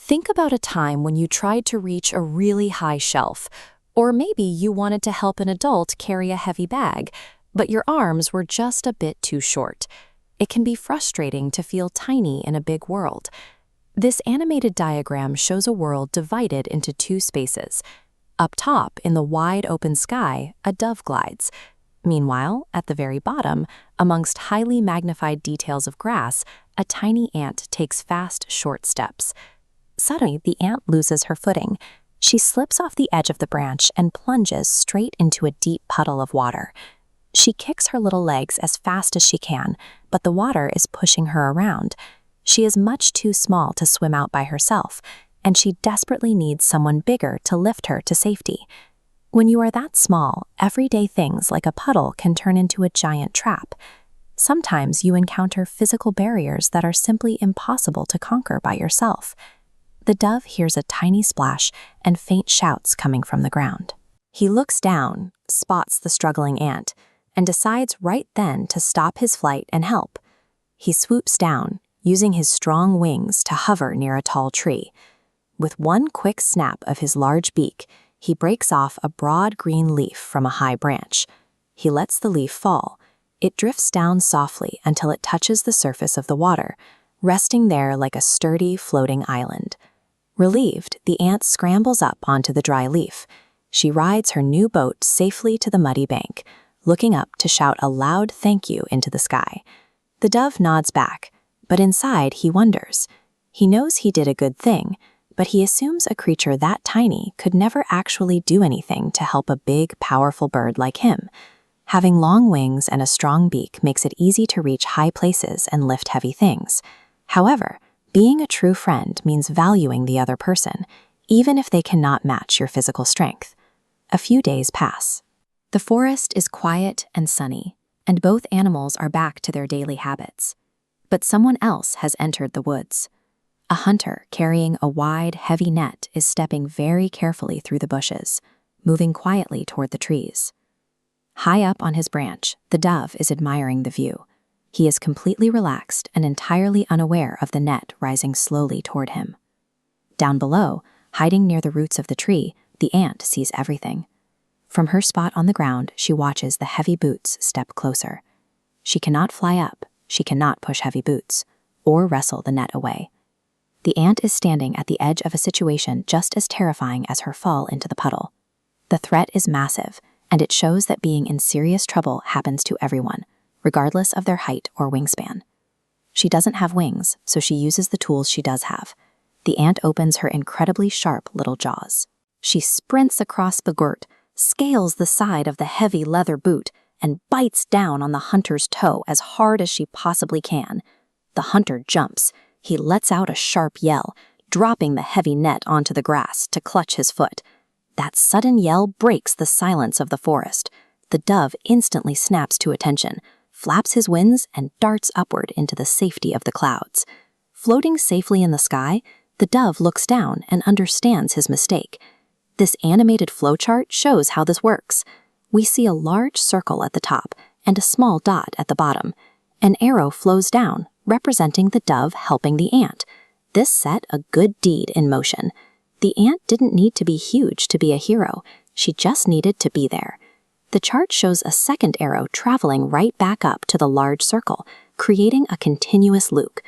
Think about a time when you tried to reach a really high shelf, or maybe you wanted to help an adult carry a heavy bag, but your arms were just a bit too short. It can be frustrating to feel tiny in a big world. This animated diagram shows a world divided into two spaces. Up top, in the wide open sky, a dove glides. Meanwhile, at the very bottom, amongst highly magnified details of grass, a tiny ant takes fast, short steps. Suddenly, the ant loses her footing. She slips off the edge of the branch and plunges straight into a deep puddle of water. She kicks her little legs as fast as she can, but the water is pushing her around. She is much too small to swim out by herself, and she desperately needs someone bigger to lift her to safety. When you are that small, everyday things like a puddle can turn into a giant trap. Sometimes you encounter physical barriers that are simply impossible to conquer by yourself. The dove hears a tiny splash and faint shouts coming from the ground. He looks down, spots the struggling ant, and decides right then to stop his flight and help. He swoops down, using his strong wings to hover near a tall tree. With one quick snap of his large beak, he breaks off a broad green leaf from a high branch. He lets the leaf fall. It drifts down softly until it touches the surface of the water, resting there like a sturdy, floating island. Relieved, the ant scrambles up onto the dry leaf. She rides her new boat safely to the muddy bank, looking up to shout a loud thank you into the sky. The dove nods back, but inside he wonders. He knows he did a good thing, but he assumes a creature that tiny could never actually do anything to help a big, powerful bird like him. Having long wings and a strong beak makes it easy to reach high places and lift heavy things. However, being a true friend means valuing the other person, even if they cannot match your physical strength. A few days pass. The forest is quiet and sunny, and both animals are back to their daily habits. But someone else has entered the woods. A hunter carrying a wide, heavy net is stepping very carefully through the bushes, moving quietly toward the trees. High up on his branch, the dove is admiring the view. He is completely relaxed and entirely unaware of the net rising slowly toward him. Down below, hiding near the roots of the tree, the ant sees everything. From her spot on the ground, she watches the heavy boots step closer. She cannot fly up, she cannot push heavy boots, or wrestle the net away. The ant is standing at the edge of a situation just as terrifying as her fall into the puddle. The threat is massive, and it shows that being in serious trouble happens to everyone, regardless of their height or wingspan. She doesn't have wings, so she uses the tools she does have. The ant opens her incredibly sharp little jaws. She sprints across the girt, scales the side of the heavy leather boot, and bites down on the hunter's toe as hard as she possibly can. The hunter jumps. He lets out a sharp yell, dropping the heavy net onto the grass to clutch his foot. That sudden yell breaks the silence of the forest. The dove instantly snaps to attention, flaps his wings, and darts upward into the safety of the clouds. Floating safely in the sky, the dove looks down and understands his mistake. This animated flowchart shows how this works. We see a large circle at the top and a small dot at the bottom. An arrow flows down, representing the dove helping the ant. This set a good deed in motion. The ant didn't need to be huge to be a hero. She just needed to be there. The chart shows a second arrow traveling right back up to the large circle, creating a continuous loop.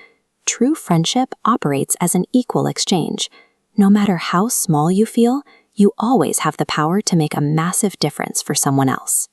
True friendship operates as an equal exchange. No matter how small you feel, you always have the power to make a massive difference for someone else.